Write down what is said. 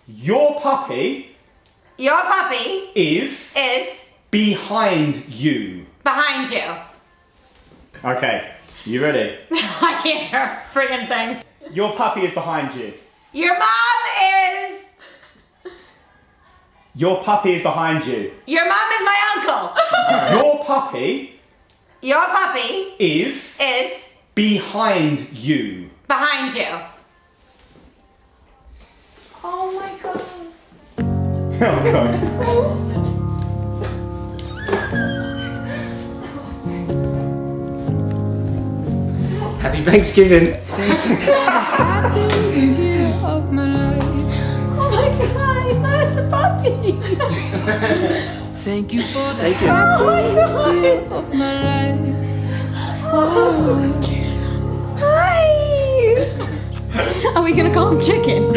Your puppy Your puppy is is behind you. behind you. Okay, you ready? I can't hear a friggin' thing. Your puppy is behind you. Your mom is. Your puppy is behind you. Your mom is my uncle. Your puppy Your puppy is is behind you. behind you. Oh my god. Oh god. Happy Thanksgiving. happiest year of my life. Oh my god, that's a puppy. Thank you for the Thank you. happiest year of my life. Oh. Hi. Are we gonna call him Chicken?